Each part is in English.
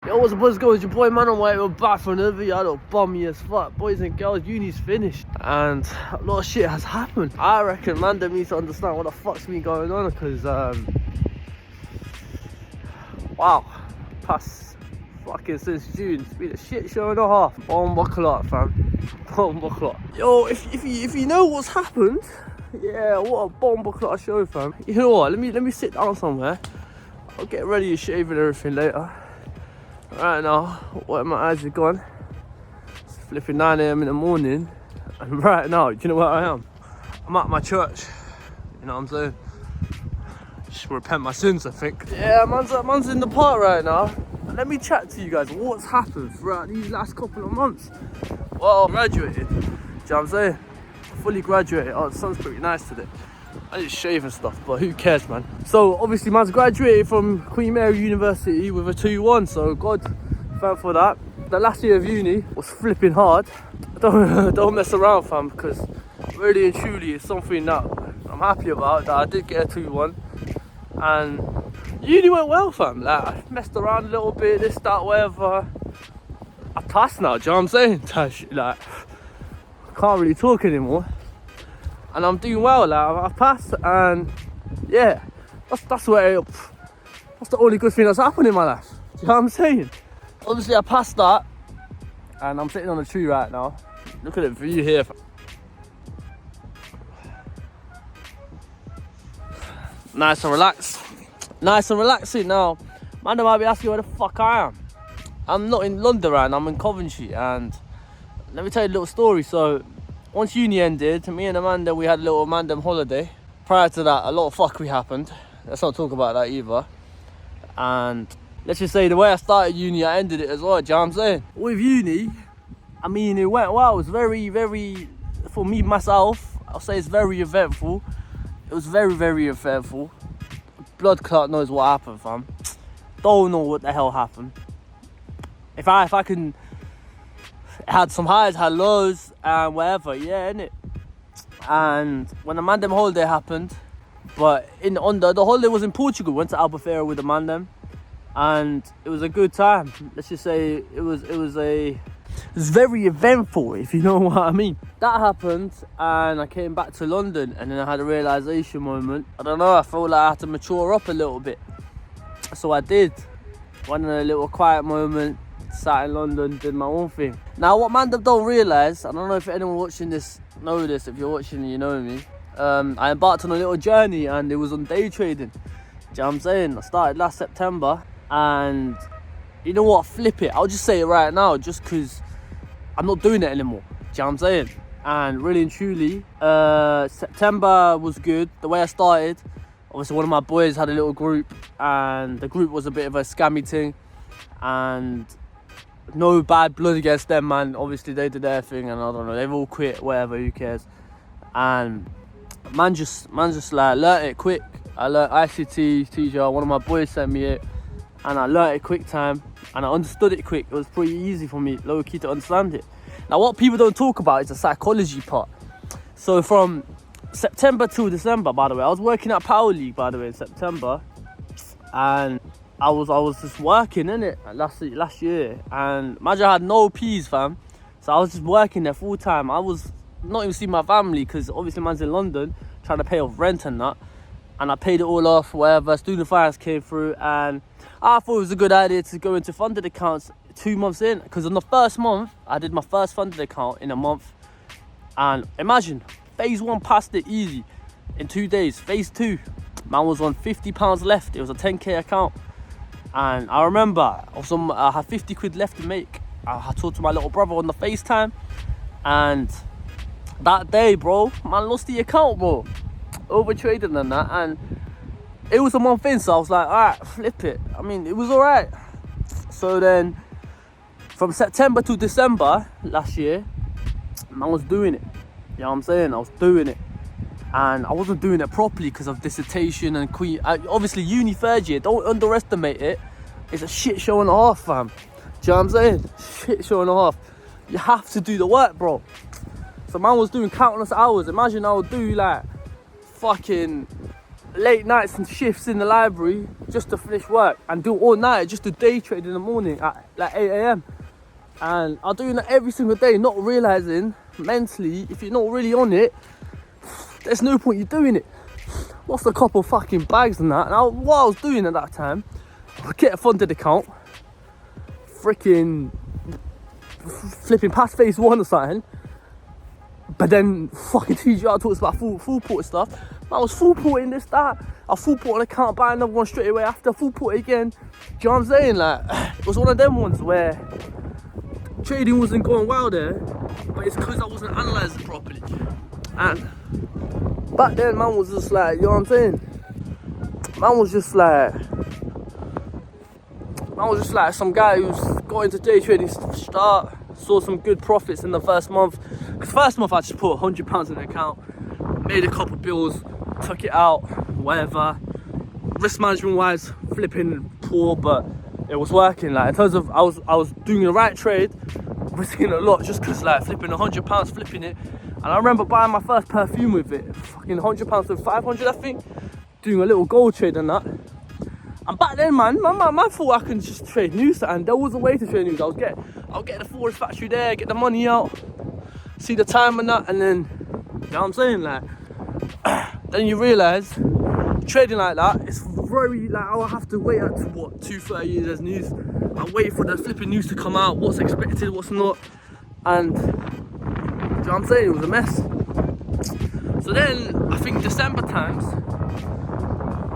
Yo, what's up, going? It's your boy Manomite. We're back for another video. I look bummy as fuck. Boys and girls, uni's finished. And a lot of shit has happened. I reckon man them needs to understand what the fuck's been going on. Because, wow. Past fucking since June, it's been a shit show and a half. Bomba clot, fam. Bomba clot. Yo, if you know what's happened, yeah, what a bomba clot show, fam. You know what? Let me sit down somewhere. I'll get ready to shave and everything later. Right now, what my eyes are gone. It's flipping 9 AM in the morning, and right now, do you know where I am? I'm at my church. You know what I'm saying? Just repent my sins, I think. Yeah, man's in the park right now. And let me chat to you guys what's happened throughout these last couple of months. Well, I graduated. Do you know what I'm saying? Fully graduated. Oh, the sun's pretty nice today. I just shave and stuff, but who cares, man? So obviously man's graduated from Queen Mary University with a 2-1, so God thank for that. The last year of uni was flipping hard. Don't mess around, fam, because really and truly it's something that I'm happy about, that I did get a 2-1. And uni went well, fam. Like, I messed around a little bit, this, that, whatever. I passed now, do you know what I'm saying? Like, I can't really talk anymore. And I'm doing well, like, I've passed, and yeah, that's the only good thing that's happened in my life. Do you know what I'm saying? Obviously I passed that, and I'm sitting on a tree right now. Look at the view here. Nice and relaxed. Nice and relaxing now. Man, they might be asking where the fuck I am. I'm not in London right now, I'm in Coventry, and let me tell you a little story. So once uni ended, me and Amanda, we had a little Mandem holiday. Prior to that, a lot of fuckery happened. Let's not talk about that either. And let's just say the way I started uni, I ended it as well, do you know what I'm saying? With uni, I mean, it went well. It was very, very, for me, myself, I'll say it's very eventful. It was very, very eventful. Blood clot knows what happened, fam. Don't know what the hell happened. If I can, had some highs, had lows, and whatever, yeah, innit? And when the Mandem holiday happened, but the holiday was in Portugal, went to Albufeira with the Mandem, and it was a good time. Let's just say it was very eventful, if you know what I mean. That happened, and I came back to London, and then I had a realization moment. I don't know, I felt like I had to mature up a little bit. So I did. Went in a little quiet moment, sat in London, did my own thing. Now, what Mandem don't realise, I don't know if anyone watching this know this, if you're watching, you know me. I embarked on a little journey, and it was on day trading. Do you know what I'm saying? I started last September, and you know what, flip it. I'll just say it right now, just because I'm not doing it anymore. Do you know what I'm saying? And really and truly, September was good. The way I started, obviously one of my boys had a little group, and the group was a bit of a scammy thing, and no bad blood against them, man. Obviously they did their thing, and I don't know, they've all quit, whatever, who cares. And man just like learnt it quick. I learnt ICT, TJR, one of my boys sent me it, and I learnt it quick time, and I understood it quick. It was pretty easy for me, low key, to understand it. Now, what people don't talk about is the psychology part. So from September till December, by the way, I was working at Power League, by the way, in September, and I was just working, innit, last year, and imagine I had no P's, fam. So I was just working there full time. I was not even seeing my family, because obviously man's in London trying to pay off rent and that, and I paid it all off, whatever. Student finance came through, and I thought it was a good idea to go into funded accounts 2 months in, because on the first month I did my first funded account in a month, and imagine phase 1 passed it easy in 2 days. Phase 2, man was on £50 left. It was a 10k account. And I remember I had 50 quid left to make. I talked to my little brother on the FaceTime, and that day, bro, man lost the account, bro. Overtraded and that, and it was a month in, so I was like, alright, flip it. I mean, it was alright. So then, from September to December last year, man was doing it. You know what I'm saying? I was doing it. And I wasn't doing it properly because of dissertation and obviously uni third year, don't underestimate it. It's a shit show and a half, fam. Do you know what I'm saying? Shit show and a half. You have to do the work, bro. So man was doing countless hours. Imagine I would do like fucking late nights and shifts in the library just to finish work and do all night, just to day trade in the morning at like 8 a.m. And I'm doing that every single day, not realising mentally, if you're not really on it, there's no point you doing it. Lost a couple fucking bags and that. And what I was doing at that time, I get a funded account, freaking flipping past phase 1 or something, but then fucking TGR talks about full port stuff. I was full porting this, that. I full port an account, buy another one straight away after, full port again. Do you know what I'm saying? Like, it was one of them ones where trading wasn't going well there, but it's because I wasn't analysing properly. And back then, man was just like, you know what I'm saying? Man was just like some guy who's got into day trading start, saw some good profits in the first month. Because first month I just put £100 in the account, made a couple bills, took it out, whatever. Risk management wise, flipping poor, but it was working. Like in terms of I was doing the right trade, risking a lot just because like flipping £100, flipping it. And I remember buying my first perfume with it, fucking £100 to 500 I think, doing a little gold trade and that. And back then, man thought I could just trade news, and there was a way to trade news. I'll get the forest factory there, get the money out, see the time and that, and then, you know what I'm saying, like, then you realise, trading like that, it's very, like, I'll have to wait up to, what, 2-3 years as news. I'll wait for the flipping news to come out, what's expected, what's not, and, you know what I'm saying, it was a mess. So then, I think December times,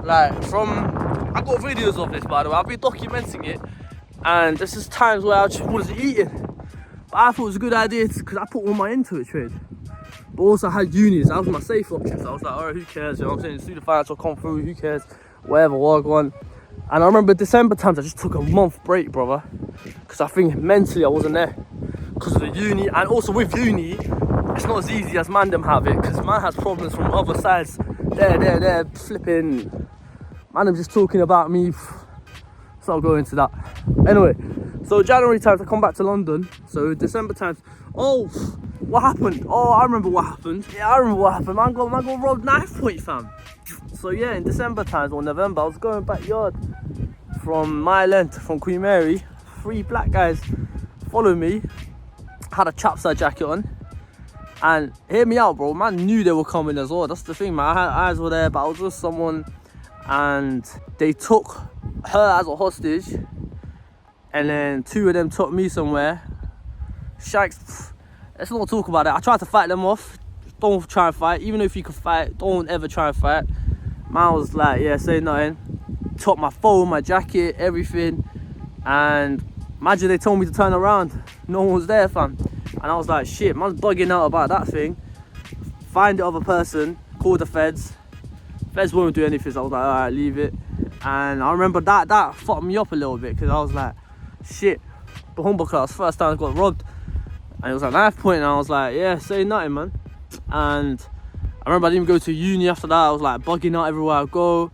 like, I got videos of this, by the way, I've been documenting it, and this is times where I just wasn't eating. But I thought it was a good idea because I put all my into it trade. But also I had unis, that was my safe option, so I was like, alright, who cares, you know what I'm saying, student finance will come through, who cares, whatever, what I want. And I remember December times, I just took a month break, brother, because I think mentally I wasn't there, because of the uni. And also with uni, it's not as easy as man them have it, because man has problems from other sides. They're flipping, man, I'm just talking about me, so I'll go into that. Anyway, so January times I come back to London, so December times, oh, what happened? Oh, I remember what happened. Yeah, I remember what happened. Man got robbed knife point, fam. So yeah, in December times or November, I was going backyard from Mile End, from Queen Mary. 3 black guys followed me, had a chapside jacket on, and hear me out, bro. Man knew they were coming as well. That's the thing, man. I had eyes were there, but I was with someone, and they took her as a hostage, and then 2 of them took me somewhere. Shanks, let's not talk about it. I tried to fight them off. Don't try and fight. Even if you can fight, don't ever try and fight. Man was like, yeah, say nothing. Took my phone, my jacket, everything. And imagine they told me to turn around. No one was there, fam. And I was like, shit, man's bugging out about that thing. Find the other person, call the feds. Feds won't do anything, so I was like, alright, leave it. And I remember that fucked me up a little bit, because I was like, shit, the humble class, first time I got robbed. And it was a knife point, and I was like, yeah, say nothing, man. And I remember I didn't even go to uni after that. I was like bugging out everywhere I go,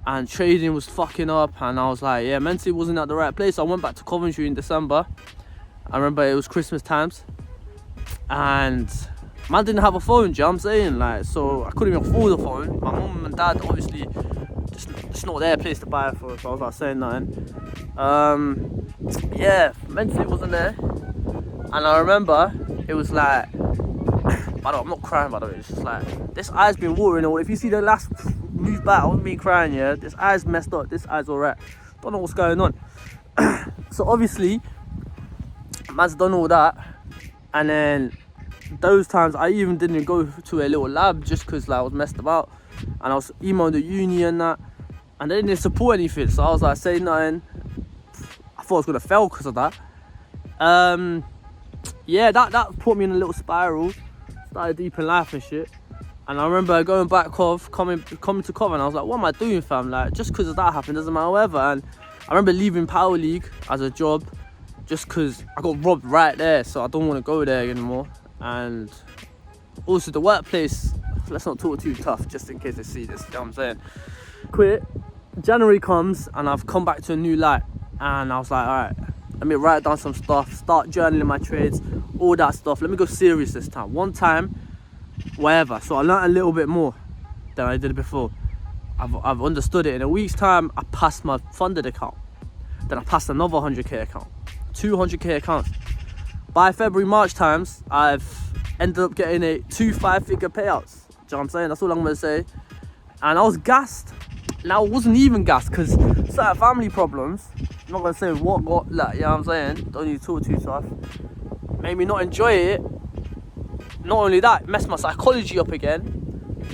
and trading was fucking up, and I was like, yeah, mentally wasn't at the right place. So I went back to Coventry in December. I remember it was Christmas times, and man didn't have a phone, do you know what I'm saying? Like, so I couldn't even afford a phone. My mum and dad obviously just not their place to buy it for, so I was like saying nothing. Yeah, mentally wasn't there. And I remember it was like, by the way, I'm not crying, by the way, it's just like, this eye's been watering. Or if you see the last move back, I wasn't me crying, yeah, this eye's messed up, this eye's alright, don't know what's going on. So obviously, man's done all that, and then those times I even didn't go to a little lab just because like, I was messed about, and I was emailing the uni and that, and they didn't support anything, so I was like saying nothing. I thought I was gonna fail because of that. Yeah, that put me in a little spiral, started deep in life and shit. And I remember going back coming to Cov, and I was like, what am I doing, fam? Like, just because of that happened doesn't matter, whatever. And I remember leaving Power League as a job just because I got robbed right there, so I don't want to go there anymore. And also the workplace, let's not talk too tough just in case they see this, you know what I'm saying? Quit. January comes and I've come back to a new light, and I was like, alright, let me write down some stuff, start journaling my trades, all that stuff. Let me go serious this time. One time, whatever. So I learned a little bit more than I did before. I've understood it. In a week's time, I passed my funded account. Then I passed another 100k account, 200k accounts. By February, March times, I've ended up getting 2 5-figure payouts. Do you know what I'm saying? That's all I'm gonna say. And I was gassed. Now I wasn't even gassed because certain family problems, I'm not gonna say what got, like, you know what I'm saying? Don't need to talk too tough. Made me not enjoy it. Not only that, it messed my psychology up again.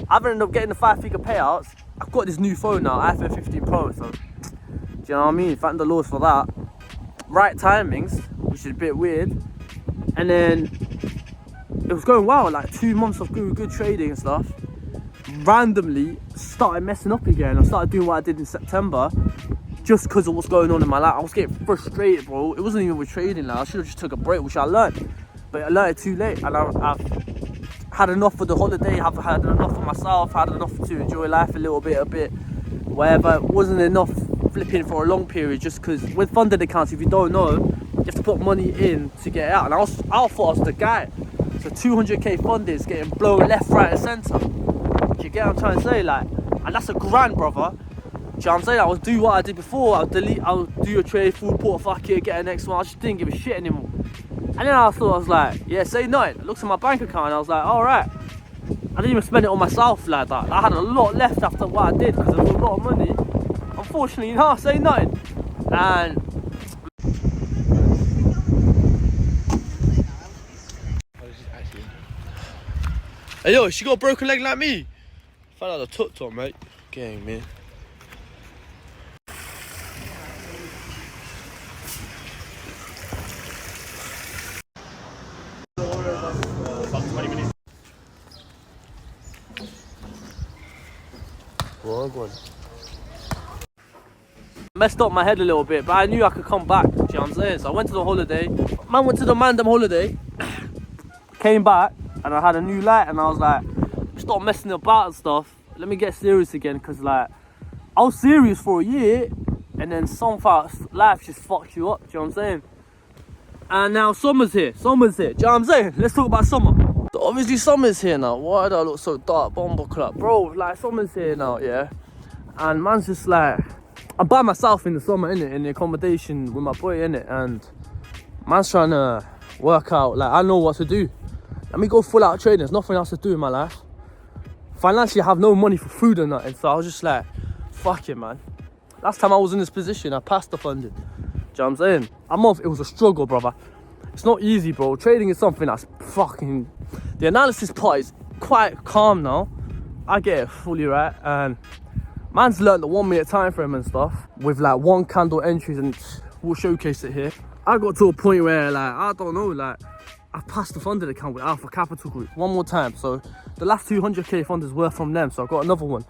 I've ended up getting the 5-figure payouts. I've got this new phone now, iPhone 15 Pro, so do you know what I mean? Thank the Lord for that. Right timings, which is a bit weird. And then it was going well, like 2 months of good trading and stuff. Randomly started messing up again. I started doing what I did in September just because of what's going on in my life. I was getting frustrated, bro. It wasn't even with trading now. I should have just took a break, which I learned. But I learned it too late, and I've had enough for the holiday. I've had enough for myself. Had enough to enjoy life a little bit, whatever. It wasn't enough flipping for a long period, just because with funded accounts, if you don't know, you have to put money in to get it out. And I thought I was the guy. So 200k funded is getting blown left, right, and centre. Do you get what I'm trying to say? Like, and that's a grand, brother. Do you know what I'm saying? I would do what I did before. I'll do a trade, full port, fuck it, get a next one. I just didn't give a shit anymore. And then I thought, I was like, yeah, say nothing. I looked at my bank account and I was like, all right. I didn't even spend it on myself like that. I had a lot left after what I did because there was a lot of money. Unfortunately, no, say nothing. And hey yo, she got a broken leg like me. Fell out the tuk-tuk, mate. Gang, man. Messed up my head a little bit, but I knew I could come back. Do you know what I'm saying? So I went to the holiday. Man went to the Mandem holiday. Came back and I had a new light and I was like, stop messing about and stuff. Let me get serious again, because like I was serious for a year and then somehow life just fucked you up. Do you know what I'm saying? And now summer's here. Do you know what I'm saying? Let's talk about summer. So obviously summer's here now. Why do I look so dark? Bomber club, bro. Like summer's here now, yeah. And man's just like, I'm by myself in the summer, innit? In the accommodation with my boy, innit? And man's trying to work out, like, I know what to do. Let me go full out trading. There's nothing else to do in my life. Financially, I have no money for food or nothing. So I was just like, fuck it, man. Last time I was in this position, I passed the funding. Do you know what I'm saying? It was a struggle, brother. It's not easy, bro. Trading is something that's fucking... The analysis part is quite calm now. I get it fully right. And man's learned the 1 minute time frame and stuff with like 1 candle entries, and we'll showcase it here. I got to a point where like, I don't know, like I passed the funded account with Alpha Capital Group one more time. So the last 200k funders were from them. So I got another one.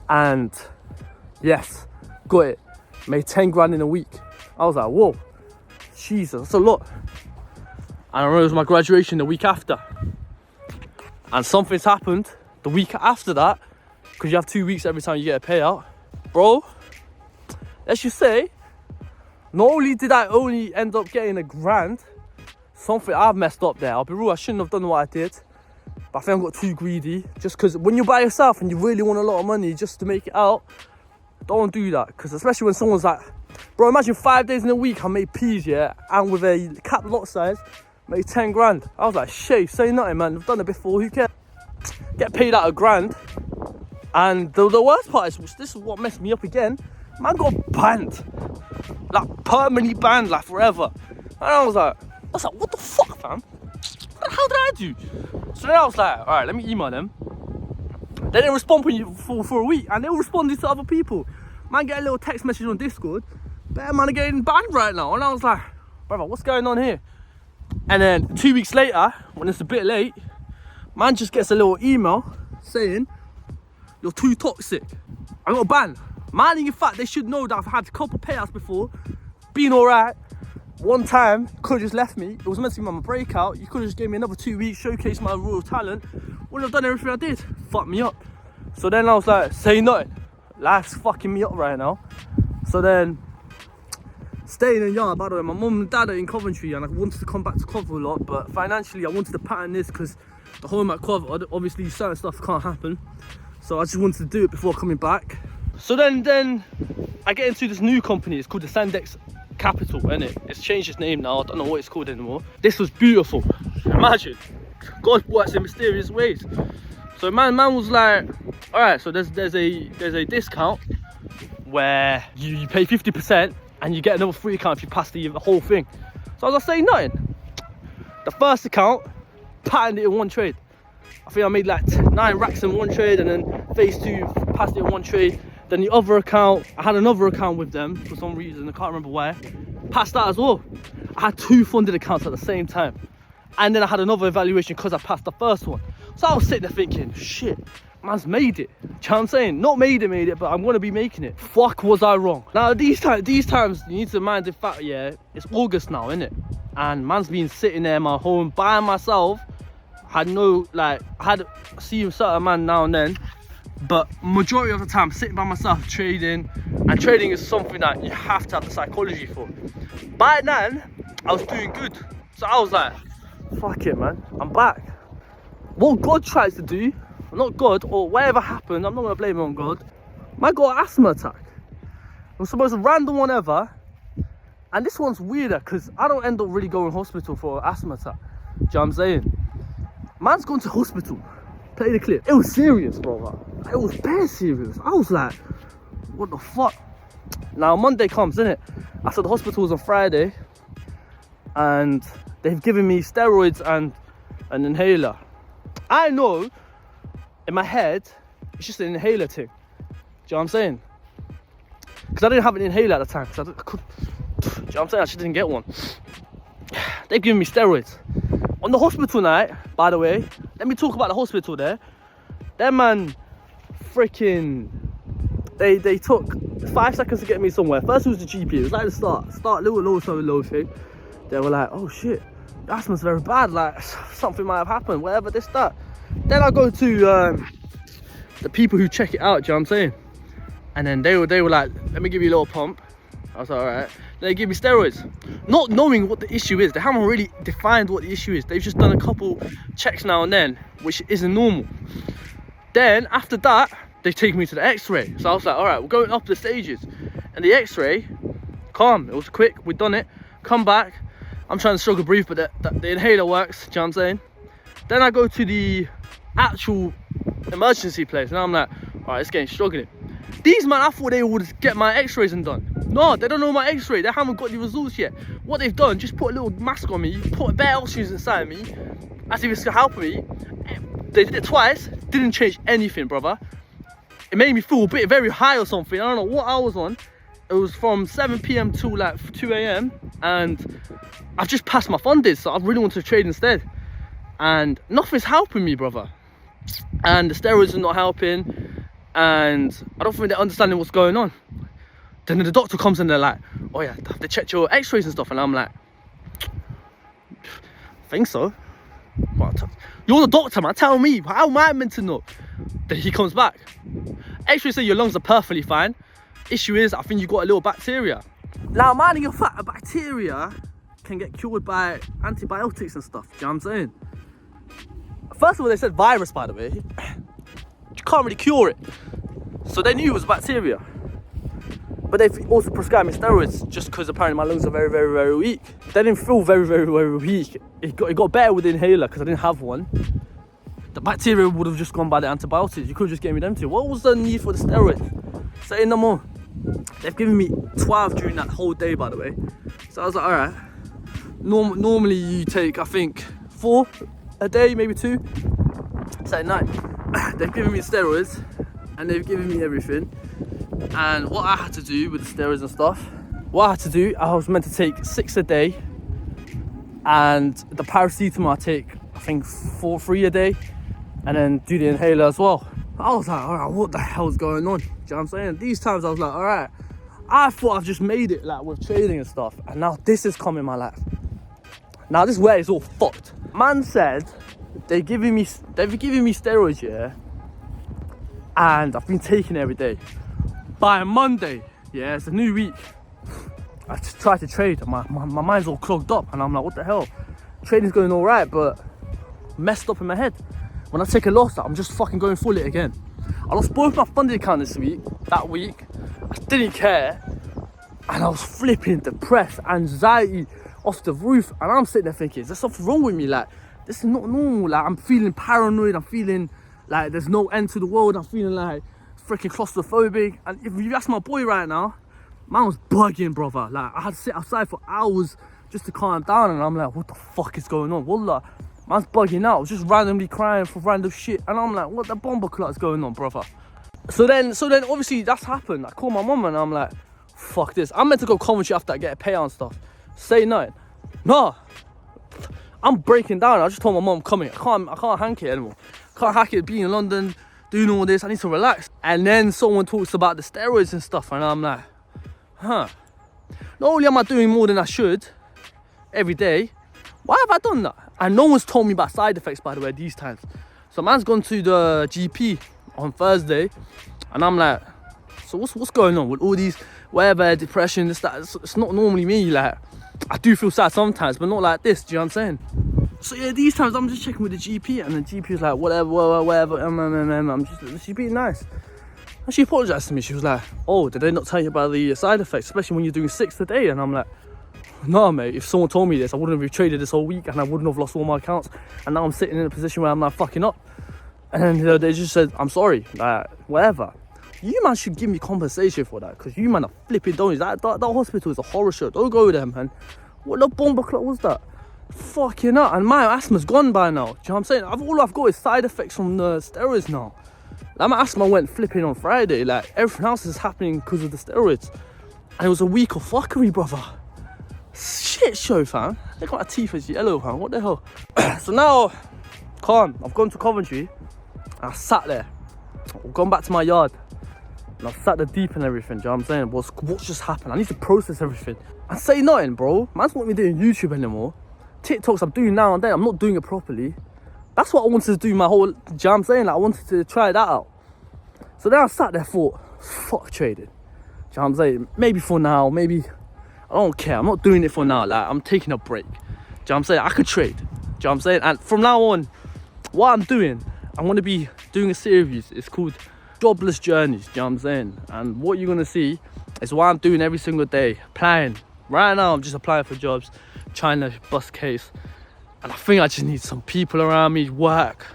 And yes, got it. Made 10 grand in a week. I was like, whoa, Jesus, that's a lot. And I remember it was my graduation the week after. And something's happened the week after that, because you have 2 weeks every time you get a payout. Bro, let's just say, not only did I only end up getting a grand, something I've messed up there. I'll be real, I shouldn't have done what I did. But I think I got too greedy. Just because when you're by yourself and you really want a lot of money just to make it out, don't do that. Because especially when someone's like, bro, imagine 5 days in a week I made peas, yeah, and with a cap lot size, made 10 grand. I was like, shit, say nothing, man. I've done it before, who cares? Get paid out a grand. And the worst part is, which this is what messed me up again, man got banned. Like, permanently banned, like, forever. And I was like, what the fuck, fam? What the hell did I do? So then I was like, all right, let me email them. They didn't respond for a week, and they were responding to other people. Man, get a little text message on Discord. Better man are getting banned right now. And I was like, brother, what's going on here? And then 2 weeks later, when it's a bit late, man just gets a little email saying, you're too toxic. I got banned. Man, in fact, they should know that I've had a couple payouts before, been all right. One time, could have just left me. It was meant to be my breakout. You could have just gave me another 2 weeks, showcase my raw talent. Wouldn't have done everything I did. Fucked me up. So then I was like, say nothing. Life's fucking me up right now. So then, staying in Yarn, by the way, my mum and dad are in Coventry, and I wanted to come back to Cov a lot, but financially I wanted to pattern this because the home at Cov, obviously certain stuff can't happen. So I just wanted to do it before coming back. So then I get into this new company. It's called the Sandex Capital, innit? It's changed its name now. I don't know what it's called anymore. This was beautiful. Imagine, God works in mysterious ways. So man was like, all right, so there's a discount where you pay 50% and you get another free account if you pass the whole thing. So I was like, saying nothing. The first account, patterned it in one trade. I think I made like 9 racks in one trade, and then phase 2 passed it in one trade. Then the other account, I had another account with them for some reason, I can't remember why. Passed that as well. I had 2 funded accounts at the same time. And then I had another evaluation because I passed the first one. So I was sitting there thinking, shit, man's made it. Do you know what I'm saying? Not made it, but I'm gonna be making it. Fuck, was I wrong? Now these times, you need to mind the fact, yeah, it's August now, innit? And man's been sitting there in my home by myself. Had no, like, I had see a certain man now and then, but majority of the time sitting by myself trading. And trading is something that you have to have the psychology for. By then, I was doing good. So I was like, fuck it, man, I'm back. What God tries to do, not God, or whatever happened, I'm not gonna blame it on God. Man got an asthma attack. It was the most random one ever. And this one's weirder because I don't end up really going to hospital for an asthma attack. Do you know what I'm saying? Man's gone to hospital. Play the clip. It was serious, bro. It was bare serious. I was like, what the fuck? Now Monday comes, innit? I said the hospital was on Friday, and they've given me steroids and an inhaler. I know in my head it's just an inhaler thing. Do you know what I'm saying? Because I didn't have an inhaler at the time. Do you know what I'm saying? I just didn't get one. They've given me steroids. On the hospital night, by the way, let me talk about the hospital there. That man, freaking, they took 5 seconds to get me somewhere. First it was the GP. It was like the start low thing. They were like, oh shit, your asthma's very bad. Like something might have happened. Whatever, this, that. Then I go to the people who check it out. Do you know what I'm saying? And then they were like, let me give you a little pump. I was like, all right. They give me steroids, not knowing what the issue is. They haven't really defined what the issue is. They've just done a couple checks now and then, which isn't normal. Then after that, they take me to the x-ray. So I was like, all right, we're going up the stages. And the x-ray, calm, it was quick, we've done it. Come back, I'm trying to struggle breathe, but the inhaler works, do you know what I'm saying? Then I go to the actual emergency place, and I'm like, all right, it's getting struggling. These man, I thought they would get my x-rays and done. No, they don't know my x-ray. They haven't got the results yet. What they've done, just put a little mask on me, put a bare oxygen inside me, as if it's gonna help me. They did it twice, didn't change anything, brother. It made me feel a bit very high or something. I don't know what I was on. It was from 7 p.m. to like 2 a.m. and I've just passed my funded, so I really want to trade instead. And nothing's helping me, brother. And the steroids are not helping, and I don't think they're understanding what's going on. Then the doctor comes and they're like, oh yeah, they checked your x-rays and stuff. And I'm like, I think so. You're the doctor, man, tell me, how am I meant to know? Then he comes back. X-rays say your lungs are perfectly fine. Issue is, I think you got a little bacteria. Now, mind your fact, a bacteria can get cured by antibiotics and stuff. Do you know what I'm saying? First of all, they said virus, by the way. You can't really cure it. So they knew it was bacteria. But they've also prescribed me steroids just because apparently my lungs are very, very, very weak. They didn't feel very, very, very weak. It got better with the inhaler because I didn't have one. The bacteria would have just gone by the antibiotics. You could have just gave me them too. What was the need for the steroids? Say no more. They've given me 12 during that whole day, by the way. So I was like, all right. Normally you take, I think, 4 a day, maybe 2. So at night, they've given me steroids and they've given me everything. And what I had to do with the steroids and stuff, I was meant to take 6 a day, and the paracetamol I take, I think 3 a day, and then do the inhaler as well. I was like, all right, what the hell's going on? Do you know what I'm saying? These times I was like, all right, I thought I've just made it like with trading and stuff, and now this has come in my life. Now this is where it's all fucked. Man said they've given me steroids, yeah, and I've been taking it every day. By Monday, yeah, it's a new week, I just tried to trade and my mind's all clogged up, and I'm like, what the hell? Trading's going all right, but messed up in my head. When I take a loss, I'm just fucking going full it again. I lost both my funding accounts that week. I didn't care. And I was flipping depressed, anxiety off the roof. And I'm sitting there thinking, is there something wrong with me? Like, this is not normal. Like, I'm feeling paranoid. I'm feeling like there's no end to the world. I'm feeling like freaking claustrophobic. And if you ask my boy right now, man was bugging, brother. Like, I had to sit outside for hours just to calm down. And I'm like, what the fuck is going on? Wallah, man's bugging out. I was just randomly crying for random shit. And I'm like, what the bomber clock is going on, brother? So then obviously that's happened. I called my mum and I'm like, fuck this. I'm meant to go Coventry after I get a payout and stuff. Say nothing. No. I'm breaking down. I just told my mum, I'm coming. I can't hank it anymore. Can't hack it, being in London, doing all this. I need to relax. And then someone talks about the steroids and stuff. And I'm like, huh. Not only am I doing more than I should every day, why have I done that? And no one's told me about side effects, by the way, these times. So man's gone to the GP on Thursday. And I'm like, so what's going on with all these, whatever, depression, this, that. It's not normally me. Like, I do feel sad sometimes, but not like this. Do you know what I'm saying? So yeah, these times I'm just checking with the GP, and the GP was like, whatever. I'm just, she's being nice. And she apologized to me. She was like, oh, did they not tell you about the side effects, especially when you're doing 6 a day? And I'm like, no, mate. If someone told me this, I wouldn't have traded this whole week, and I wouldn't have lost all my accounts. And now I'm sitting in a position where I'm like fucking up. And then they just said, I'm sorry, like whatever. You man should give me compensation for that, because you man are flipping donors. That hospital is a horror show. Don't go there, man. What the bomber clock was that? Fucking up. And my asthma's gone by now. Do you know what I'm saying? All I've got is side effects from the steroids now. Like, my asthma went flipping on Friday. Like, everything else is happening because of the steroids. And it was a week of fuckery, brother. Shit show, fam. Look at my teeth as yellow, fam. What the hell? So now, calm. I've gone to Coventry. And I sat there. I've gone back to my yard. And I've sat there deep and everything. Do you know what I'm saying? What's just happened? I need to process everything. And say nothing, bro. Man's not me doing YouTube anymore. TikToks I'm doing now and then. I'm not doing it properly. That's what I wanted to do my whole... Do you know what I'm saying? Like, I wanted to try that out. So then I sat there, thought, fuck trading. Do you know what I'm saying? Maybe for now, maybe... I don't care. I'm not doing it for now. Like, I'm taking a break. Do you know what I'm saying? I could trade. Do you know what I'm saying? And from now on, what I'm doing, I'm going to be doing a series. It's called JOBLUS JOURNEES. Do you know what I'm saying? And what you're going to see is what I'm doing every single day. Applying. Right now, I'm just applying for jobs, trying to bust case. And I think I just need some people around me, work,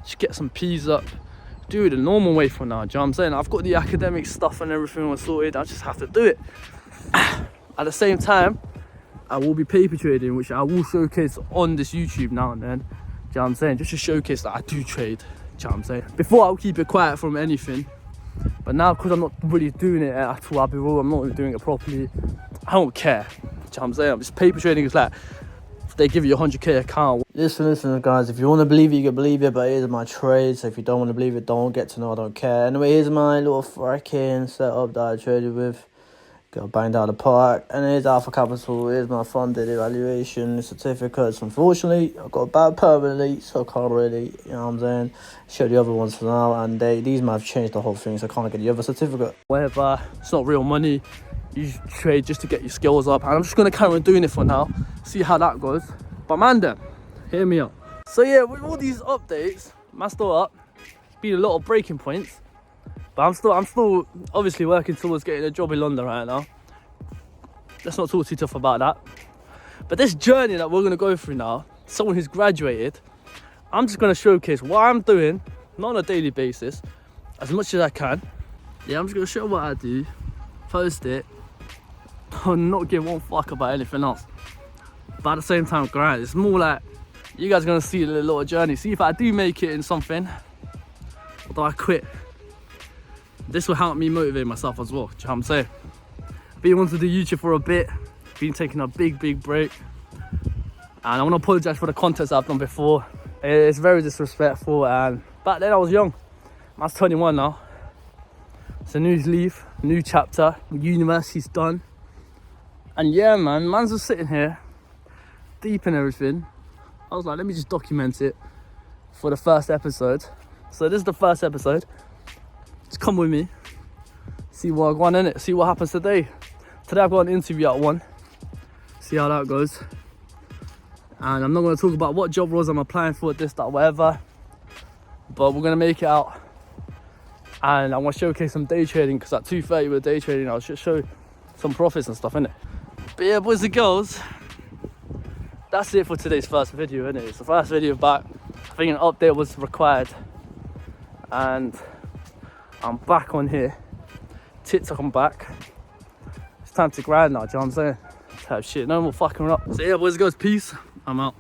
just get some P's up, do it the normal way for now. Do you know what I'm saying? I've got the academic stuff and everything all sorted. I just have to do it. At the same time, I will be paper trading, which I will showcase on this YouTube now and then. Do you know what I'm saying? Just to showcase that I do trade. Do you know what I'm saying? Before, I'll keep it quiet from anything. But now, because I'm not really doing it at all, I'll be real, I'm not really doing it properly. I don't care. Do you know what I'm saying? I'm just paper trading. It's like, if they give you a 100k account. Listen, guys. If you want to believe it, you can believe it. But here's my trade. So if you don't want to believe it, don't get to know. I don't care. Anyway, here's my little fracking setup that I traded with. Got banged out of the park. And here's Alpha Capital. Here's my funded evaluation certificates. Unfortunately, I've got a bad permanently, so I can't really, you know what I'm saying, show the other ones for now. And these might have changed the whole thing, so I can't get the other certificate. Whatever, it's not real money. You trade just to get your skills up. And I'm just going to carry on doing it for now. See how that goes. But man, then, hear me out. So yeah, with all these updates, man, still up. It's been a lot of breaking points. But I'm still obviously working towards getting a job in London right now. Let's not talk too tough about that. But this journey that we're going to go through now, someone who's graduated, I'm just going to showcase what I'm doing, not on a daily basis, as much as I can. Yeah, I'm just going to show what I do, post it, and not give one fuck about anything else. But at the same time, grind. It's more like, you guys are going to see a little journey. See if I do make it in something, or do I quit? This will help me motivate myself as well. Do you know what I'm saying? Been wanting to do YouTube for a bit. Been taking a big break. And I want to apologise for the contents I've done before. It's very disrespectful. And back then I was young. I'm 21 now. It's a new leaf, new chapter. University's done. And yeah, man's just sitting here, deep in everything. I was like, let me just document it for the first episode. So this is the first episode. Just come with me, see what I want in it, see what happens today. Today I've got an interview at 1, see how that goes. And I'm not going to talk about what job roles I'm applying for, this, that, whatever. But we're going to make it out. and I want to showcase some day trading because at 2:30 with day trading, I'll show some profits and stuff, innit? But yeah, boys and girls, that's it for today's first video, innit? It's the first video back. I think an update was required, and I'm back on here. TikTok, I'm back. It's time to grind now, do you know what I'm saying? Type shit, no more fucking up. So yeah, boys and girls, peace. I'm out.